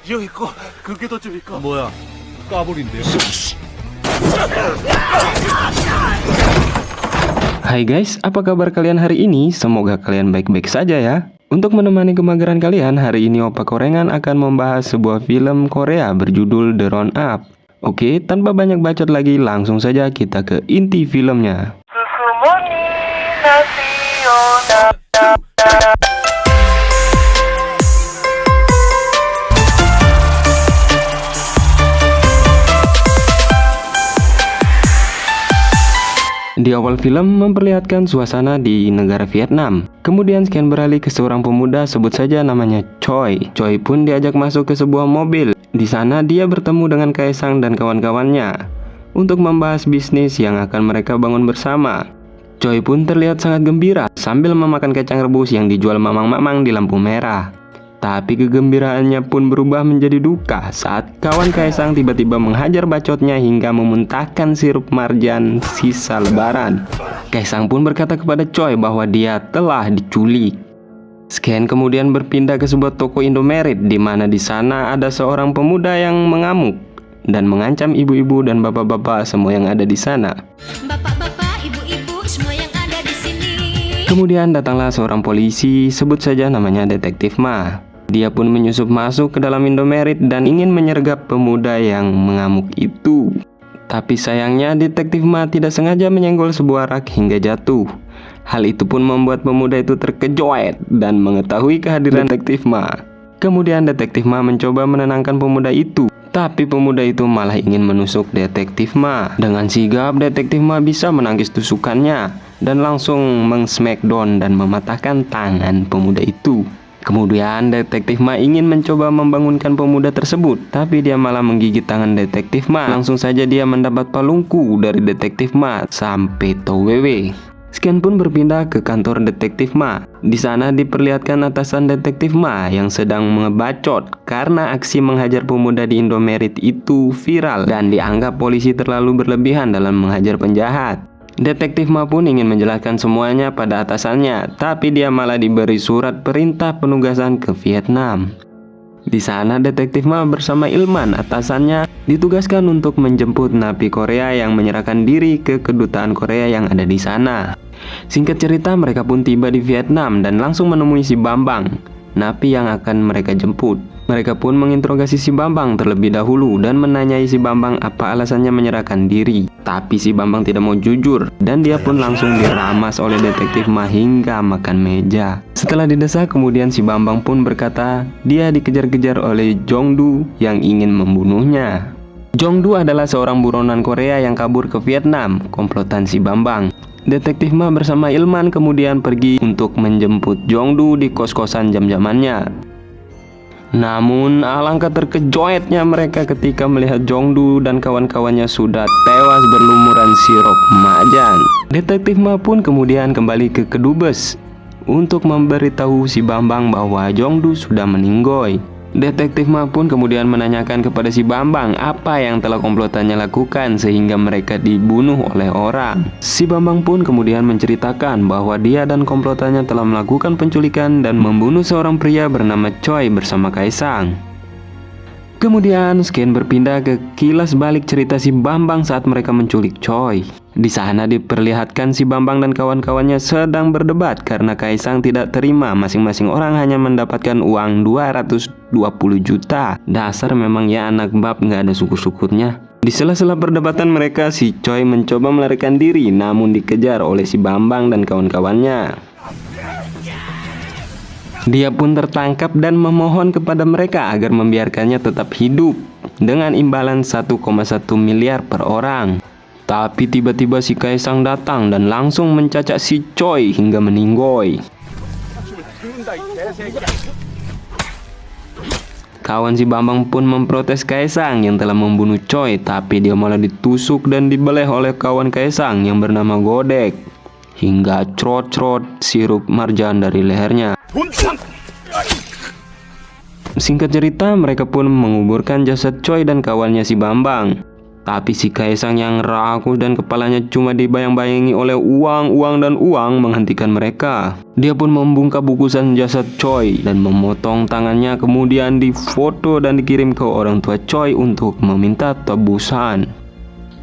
여기 있고 그게도 좀 있고. 뭐야? 까불인데요? Hai guys, apa kabar kalian hari ini? Semoga kalian baik-baik saja ya. Untuk menemani kemageran kalian, hari ini Opa Korengan akan membahas sebuah film Korea berjudul The Round Up. Oke, tanpa banyak bacot lagi, langsung saja kita ke inti filmnya. Di awal film memperlihatkan suasana di negara Vietnam. Kemudian scan beralih ke seorang pemuda, sebut saja namanya Choi. Choi pun diajak masuk ke sebuah mobil. Di sana dia bertemu dengan Kaesang dan kawan-kawannya untuk membahas bisnis yang akan mereka bangun bersama. Choi pun terlihat sangat gembira sambil memakan kacang rebus yang dijual mamang-mamang di lampu merah. Tapi kegembiraannya pun berubah menjadi duka saat kawan Kaesang tiba-tiba menghajar bacotnya hingga memuntahkan sirup marjan sisa lebaran. Kaesang pun berkata kepada Choi bahwa dia telah diculik. Scan kemudian berpindah ke sebuah toko Indomaret di mana di sana ada seorang pemuda yang mengamuk dan mengancam ibu-ibu dan bapak-bapak semua yang ada di sana. Bapak-bapak, ibu-ibu, semua yang ada di sini. Kemudian datanglah seorang polisi, sebut saja namanya Detektif Ma. Dia pun menyusup masuk ke dalam Indomaret dan ingin menyergap pemuda yang mengamuk itu. Tapi sayangnya Detektif Ma tidak sengaja menyenggol sebuah rak hingga jatuh. Hal itu pun membuat pemuda itu terkejut dan mengetahui kehadiran Detektif Ma. Kemudian Detektif Ma mencoba menenangkan pemuda itu. Tapi pemuda itu malah ingin menusuk Detektif Ma. Dengan sigap Detektif Ma bisa menangkis tusukannya dan langsung meng-smackdown dan mematahkan tangan pemuda itu. Kemudian Detektif Ma ingin mencoba membangunkan pemuda tersebut, tapi dia malah menggigit tangan Detektif Ma. Langsung saja dia mendapat palungku dari Detektif Ma sampai towewe. Scan pun berpindah ke kantor Detektif Ma. Di sana diperlihatkan atasan Detektif Ma yang sedang ngebacot karena aksi menghajar pemuda di Indomaret itu viral dan dianggap polisi terlalu berlebihan dalam menghajar penjahat. Detektif Ma pun ingin menjelaskan semuanya pada atasannya, tapi dia malah diberi surat perintah penugasan ke Vietnam. Di sana Detektif Ma bersama Ilman, atasannya, ditugaskan untuk menjemput napi Korea yang menyerahkan diri ke kedutaan Korea yang ada di sana. Singkat cerita, mereka pun tiba di Vietnam dan langsung menemui si Bambang, napi yang akan mereka jemput. Mereka pun menginterogasi si Bambang terlebih dahulu dan menanyai si Bambang apa alasannya menyerahkan diri. Tapi si Bambang tidak mau jujur dan dia pun langsung diramas oleh Detektif Ma hingga makan meja. Setelah didesak, kemudian si Bambang pun berkata dia dikejar-kejar oleh Jongdu yang ingin membunuhnya. Jongdu adalah seorang buronan Korea yang kabur ke Vietnam, komplotan si Bambang. Detektif Ma bersama Ilman kemudian pergi untuk menjemput Jongdu di kos-kosan jam-jamannya. Namun alangkah terkejutnya mereka ketika melihat Jongdu dan kawan-kawannya sudah tewas berlumuran sirup marjan. Detektif Ma pun kemudian kembali ke Kedubes untuk memberitahu si Bambang bahwa Jongdu sudah meninggoy. Detektif Ma pun kemudian menanyakan kepada si Bambang apa yang telah komplotannya lakukan sehingga mereka dibunuh oleh orang. Si Bambang pun kemudian menceritakan bahwa dia dan komplotannya telah melakukan penculikan dan membunuh seorang pria bernama Choi bersama Kaesang. Kemudian scan berpindah ke kilas balik cerita si Bambang saat mereka menculik Choi. Di sana diperlihatkan si Bambang dan kawan-kawannya sedang berdebat karena Kaesang tidak terima masing-masing orang hanya mendapatkan uang 220 juta. Dasar memang ya anak bab nggak ada syukur-syukurnya. Di sela-sela perdebatan mereka, si Choi mencoba melarikan diri namun dikejar oleh si Bambang dan kawan-kawannya. Dia pun tertangkap dan memohon kepada mereka agar membiarkannya tetap hidup dengan imbalan 1,1 miliar per orang. Tapi tiba-tiba si Kaesang datang dan langsung mencacat si Choi hingga meninggoy. Kawan si Bambang pun memprotes Kaesang yang telah membunuh Choi, tapi dia malah ditusuk dan dibeleh oleh kawan Kaesang yang bernama Godek hingga crot-crot sirup marjan dari lehernya. Singkat cerita, mereka pun menguburkan jasad Choi dan kawannya si Bambang. Tapi si Kaisang yang rakus dan kepalanya cuma dibayang-bayangi oleh uang menghentikan mereka. Dia pun membungkam bungkusan jasad Choi dan memotong tangannya, kemudian difoto dan dikirim ke orang tua Choi untuk meminta tebusan.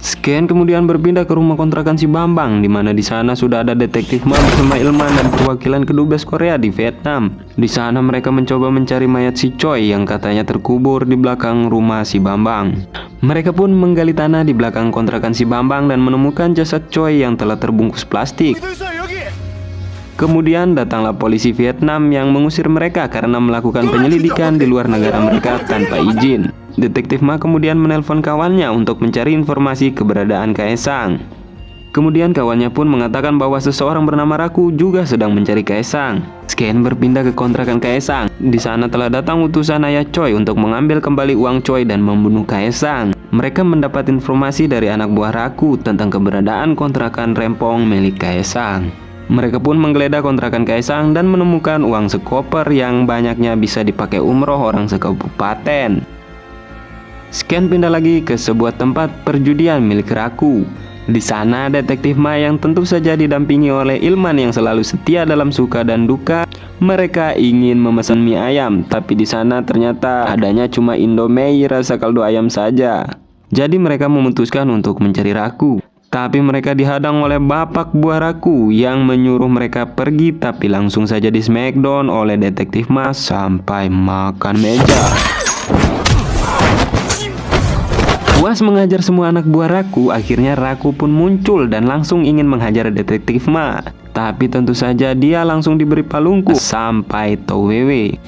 Scan kemudian berpindah ke rumah kontrakan si Bambang, di mana di sana sudah ada detektif Ma bersama Ilman dan perwakilan kedubes Korea di Vietnam. Di sana mereka mencoba mencari mayat si Choi yang katanya terkubur di belakang rumah si Bambang. Mereka pun menggali tanah di belakang kontrakan si Bambang dan menemukan jasad Choi yang telah terbungkus plastik. Kemudian datanglah polisi Vietnam yang mengusir mereka karena melakukan penyelidikan di luar negara mereka tanpa izin. Detektif Ma kemudian menelpon kawannya untuk mencari informasi keberadaan Kaesang. Kemudian kawannya pun mengatakan bahwa seseorang bernama Raku juga sedang mencari Kaesang. Scan berpindah ke kontrakan Kaesang. Di sana telah datang utusan ayah Choi untuk mengambil kembali uang Choi dan membunuh Kaesang. Mereka mendapat informasi dari anak buah Raku tentang keberadaan kontrakan rempong milik Kaesang. Mereka pun menggeledah kontrakan Kaesang dan menemukan uang sekoper yang banyaknya bisa dipakai umroh orang sekabupaten. Scan pindah lagi ke sebuah tempat perjudian milik Raku. Di sana detektif Ma yang tentu saja didampingi oleh Ilman yang selalu setia dalam suka dan duka. Mereka ingin memesan mie ayam, tapi di sana ternyata adanya cuma Indomie rasa kaldu ayam saja. Jadi mereka memutuskan untuk mencari Raku. Tapi mereka dihadang oleh bapak buah Raku yang menyuruh mereka pergi, tapi langsung saja di smackdown oleh detektif Ma sampai makan meja. Puas mengajar semua anak buah Raku, akhirnya Raku pun muncul dan langsung ingin menghajar detektif Ma. Tapi tentu saja dia langsung diberi palungku sampai towewe.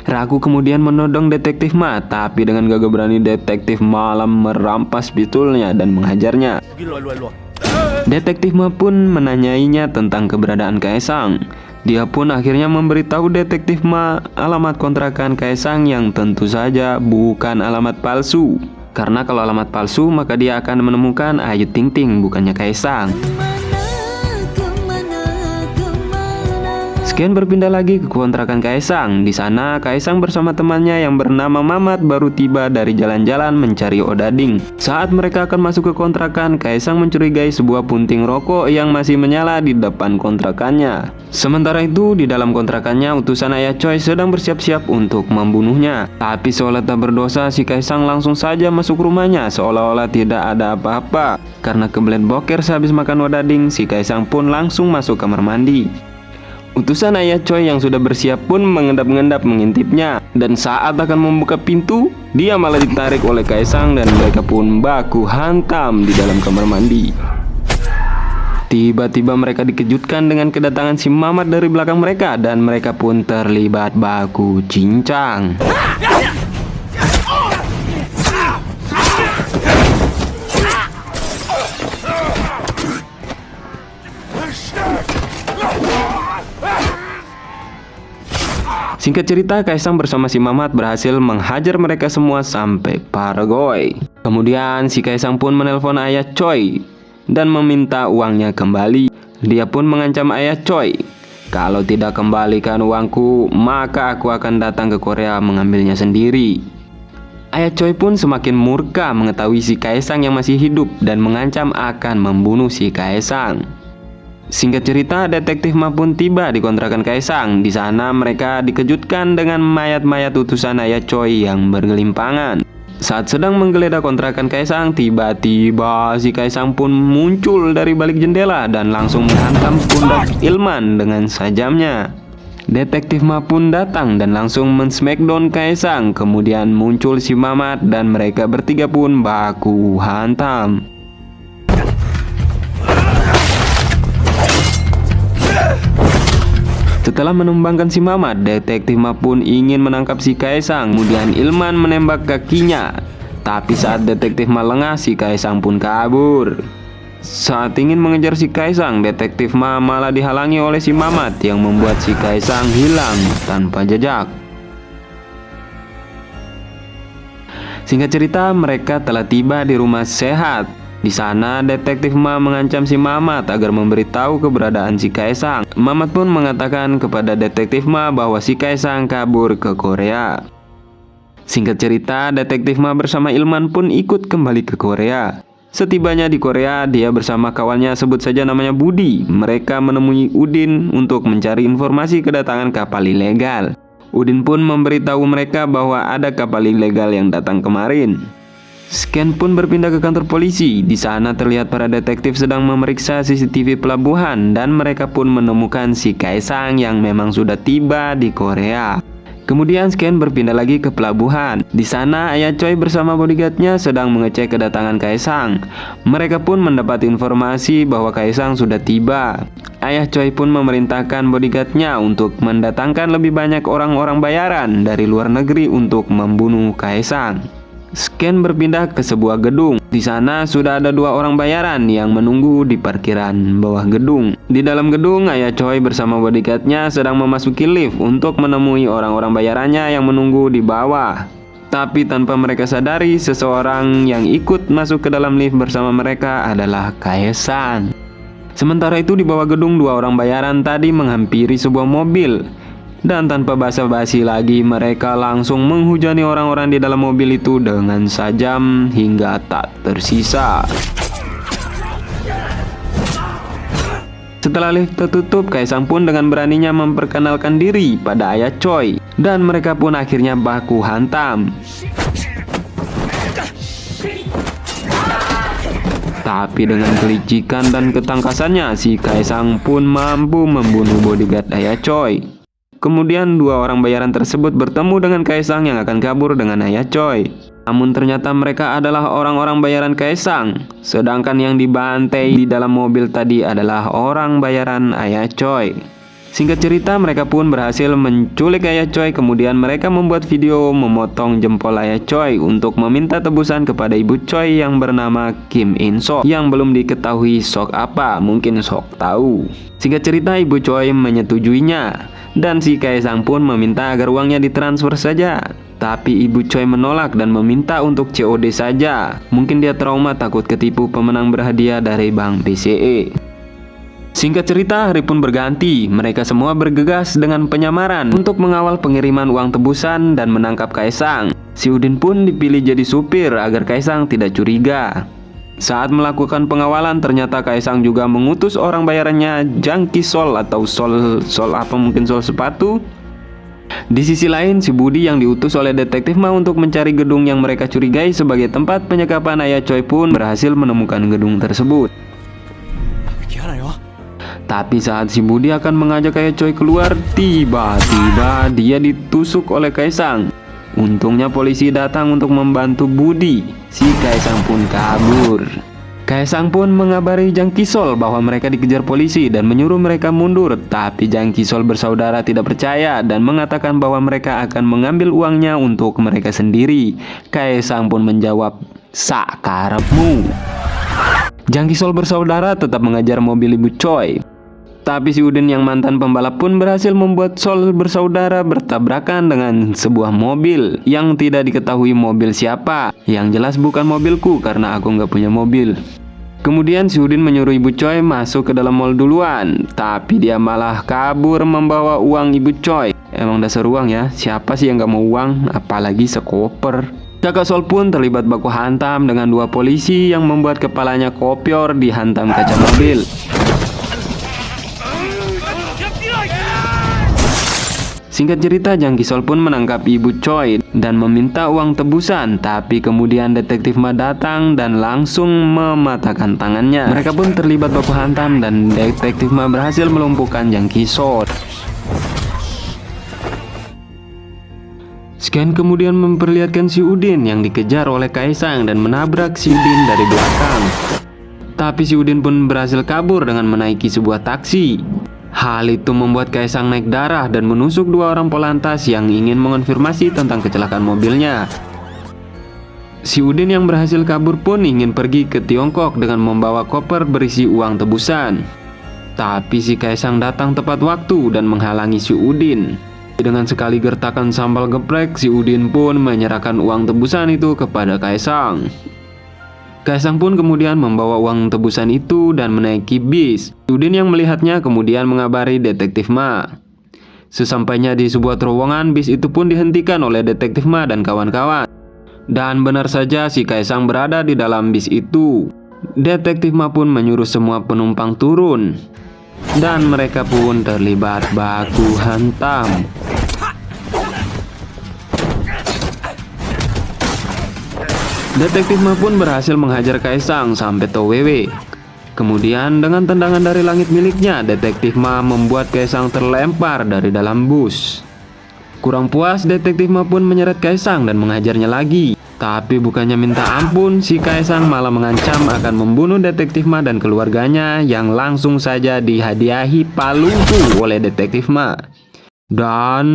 Raku kemudian menodong detektif Ma, tapi dengan gagah berani detektif malah merampas pistolnya dan menghajarnya. Detektif Ma pun menanyainya tentang keberadaan Kaesang. Dia pun akhirnya memberitahu detektif Ma alamat kontrakan Kaesang yang tentu saja bukan alamat palsu. Karena kalau alamat palsu maka dia akan menemukan Ayu Ting Ting, bukannya Kaesang. Scan berpindah lagi ke kontrakan Kaesang. Di sana Kaesang bersama temannya yang bernama Mamat baru tiba dari jalan-jalan mencari odading. Saat mereka akan masuk ke kontrakan, Kaesang mencurigai sebuah punting rokok yang masih menyala di depan kontrakannya. Sementara itu di dalam kontrakannya utusan ayah Choi sedang bersiap-siap untuk membunuhnya. Tapi seolah tak berdosa, si Kaesang langsung saja masuk rumahnya seolah-olah tidak ada apa-apa. Karena kebelet boker sehabis makan odading, si Kaesang pun langsung masuk kamar mandi. Utusan ayah Choi yang sudah bersiap pun mengendap-endap mengintipnya. Dan saat akan membuka pintu, dia malah ditarik oleh Kaesang dan mereka pun baku hantam di dalam kamar mandi. Tiba-tiba mereka dikejutkan dengan kedatangan si Mamat dari belakang mereka dan mereka pun terlibat baku cincang. Singkat cerita, Kaesang bersama si Mamat berhasil menghajar mereka semua sampai Paraguay. Kemudian si Kaesang pun menelpon ayah Choi dan meminta uangnya kembali. Dia pun mengancam ayah Choi, kalau tidak kembalikan uangku, maka aku akan datang ke Korea mengambilnya sendiri. Ayah Choi pun semakin murka mengetahui si Kaesang yang masih hidup dan mengancam akan membunuh si Kaesang. Singkat cerita, detektif Ma pun tiba di kontrakan Kaesang. Di sana mereka dikejutkan dengan mayat-mayat utusan ayah Choi yang bergelimpangan. Saat sedang menggeledah kontrakan Kaesang, tiba-tiba si Kaesang pun muncul dari balik jendela dan langsung menghantam pundak Ilman dengan sajamnya. Detektif Ma pun datang dan langsung men-smackdown Kaesang. Kemudian muncul si Mamat dan mereka bertiga pun baku hantam. Setelah menumbangkan si Mamat, detektif Ma pun ingin menangkap si Kaesang. Kemudian Ilman menembak kakinya. Tapi saat detektif Ma lengah, si Kaesang pun kabur. Saat ingin mengejar si Kaesang, detektif Ma malah dihalangi oleh si Mamat yang membuat si Kaesang hilang tanpa jejak. Singkat cerita, mereka telah tiba di rumah sehat. Di sana detektif Ma mengancam si Mamat agar memberitahu keberadaan si Kaesang. Mamat pun mengatakan kepada detektif Ma bahwa si Kaesang kabur ke Korea. Singkat cerita, detektif Ma bersama Ilman pun ikut kembali ke Korea. Setibanya di Korea, dia bersama kawannya, sebut saja namanya Budi. Mereka menemui Udin untuk mencari informasi kedatangan kapal ilegal. Udin pun memberitahu mereka bahwa ada kapal ilegal yang datang kemarin. Scan pun berpindah ke kantor polisi. Di sana terlihat para detektif sedang memeriksa CCTV pelabuhan dan mereka pun menemukan si Kaesang yang memang sudah tiba di Korea. Kemudian Scan berpindah lagi ke pelabuhan. Di sana Ayah Choi bersama bodyguardnya sedang mengecek kedatangan Kaesang. Mereka pun mendapat informasi bahwa Kaesang sudah tiba. Ayah Choi pun memerintahkan bodyguardnya untuk mendatangkan lebih banyak orang-orang bayaran dari luar negeri untuk membunuh Kaesang. Scan berpindah ke sebuah gedung. Di sana sudah ada 2 orang bayaran yang menunggu di parkiran bawah gedung. Di dalam gedung, Ayah Choi bersama bodyguardnya sedang memasuki lift untuk menemui orang-orang bayarannya yang menunggu di bawah. Tapi tanpa mereka sadari, seseorang yang ikut masuk ke dalam lift bersama mereka adalah Kaesang. Sementara itu di bawah gedung, 2 orang bayaran tadi menghampiri sebuah mobil. Dan tanpa basa-basi lagi, mereka langsung menghujani orang-orang di dalam mobil itu dengan sajam hingga tak tersisa. Setelah lift tertutup, Kaesang pun dengan beraninya memperkenalkan diri pada Ayah Choi. Dan mereka pun akhirnya baku hantam. Tapi dengan kelicikan dan ketangkasannya, si Kaesang pun mampu membunuh bodyguard Ayah Choi. Kemudian 2 orang bayaran tersebut bertemu dengan Kaesang yang akan kabur dengan Ayah Choi. Namun ternyata mereka adalah orang-orang bayaran Kaesang. Sedangkan yang dibantai di dalam mobil tadi adalah orang bayaran Ayah Choi. Singkat cerita, mereka pun berhasil menculik Ayah Choi. Kemudian mereka membuat video memotong jempol Ayah Choi untuk meminta tebusan kepada ibu Choi yang bernama Kim In Sok, yang belum diketahui Sok apa, mungkin Sok tahu. Singkat cerita, ibu Choi menyetujuinya. Dan si Kaesang pun meminta agar uangnya ditransfer saja. Tapi ibu Choi menolak dan meminta untuk COD saja. Mungkin dia trauma takut ketipu pemenang berhadiah dari Bank BCE. Singkat cerita, hari pun berganti. Mereka semua bergegas dengan penyamaran untuk mengawal pengiriman uang tebusan dan menangkap Kaesang. Si Udin pun dipilih jadi supir agar Kaesang tidak curiga. Saat melakukan pengawalan, ternyata Kaesang juga mengutus orang bayarannya Jang Ki-sol atau Sol apa, mungkin Sol sepatu. Di sisi lain, si Budi yang diutus oleh detektif Ma untuk mencari gedung yang mereka curigai sebagai tempat penyekapan Ayah Choi pun berhasil menemukan gedung tersebut. Tapi saat si Budi akan mengajak Ayah Choi keluar, tiba-tiba dia ditusuk oleh Kaesang. Untungnya polisi datang untuk membantu Budi. Si Kaesang pun kabur. Kaesang pun mengabari Jang Ki-sol bahwa mereka dikejar polisi dan menyuruh mereka mundur. Tapi Jang Ki-sol bersaudara tidak percaya dan mengatakan bahwa mereka akan mengambil uangnya untuk mereka sendiri. Kaesang pun menjawab, "Sak karepmu." Jang Ki-sol bersaudara tetap mengejar mobil ibu Choi. Tapi si Udin yang mantan pembalap pun berhasil membuat Sol bersaudara bertabrakan dengan sebuah mobil yang tidak diketahui mobil siapa. Yang jelas bukan mobilku karena aku nggak punya mobil. Kemudian si Udin menyuruh ibu Choi masuk ke dalam mall duluan. Tapi dia malah kabur membawa uang ibu Choi. Emang dasar uang ya, siapa sih yang nggak mau uang, apalagi sekoper. Kakak Sol pun terlibat baku hantam dengan 2 polisi yang membuat kepalanya kopior dihantam kaca mobil. Singkat cerita, Jang Ki-sol pun menangkap ibu Choi dan meminta uang tebusan. Tapi kemudian detektif Ma datang dan langsung mematahkan tangannya. Mereka pun terlibat baku hantam dan detektif Ma berhasil melumpuhkan Jang Ki-sol. Scan kemudian memperlihatkan si Udin yang dikejar oleh Kaesang dan menabrak si Udin dari belakang. Tapi si Udin pun berhasil kabur dengan menaiki sebuah taksi. Hal itu membuat Kaesang naik darah dan menusuk 2 orang polantas yang ingin mengonfirmasi tentang kecelakaan mobilnya. Si Udin yang berhasil kabur pun ingin pergi ke Tiongkok dengan membawa koper berisi uang tebusan. Tapi si Kaesang datang tepat waktu dan menghalangi si Udin. Dengan sekali gertakan sambal geprek, si Udin pun menyerahkan uang tebusan itu kepada Kaesang. Kaesang pun kemudian membawa uang tebusan itu dan menaiki bis. Udin yang melihatnya kemudian mengabari detektif Ma. Sesampainya di sebuah terowongan, bis itu pun dihentikan oleh Detektif Ma dan kawan-kawan. Dan benar saja si Kaisang berada di dalam bis itu. Detektif Ma pun menyuruh semua penumpang turun. Dan mereka pun terlibat baku hantam. Detektif Ma pun berhasil menghajar Kaisang sampai Towewe. Kemudian dengan tendangan dari langit miliknya, Detektif Ma membuat Kaisang terlempar dari dalam bus. Kurang puas, Detektif Ma pun menyeret Kaisang dan menghajarnya lagi. Tapi bukannya minta ampun, si Kaisang malah mengancam akan membunuh Detektif Ma dan keluarganya yang langsung saja dihadiahi paluku oleh Detektif Ma. Dan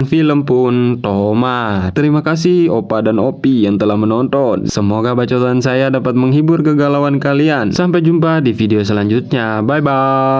film pun tamat. Terima kasih Opa dan Opi yang telah menonton. Semoga bacotan saya dapat menghibur kegalauan kalian. Sampai jumpa di video selanjutnya. Bye bye.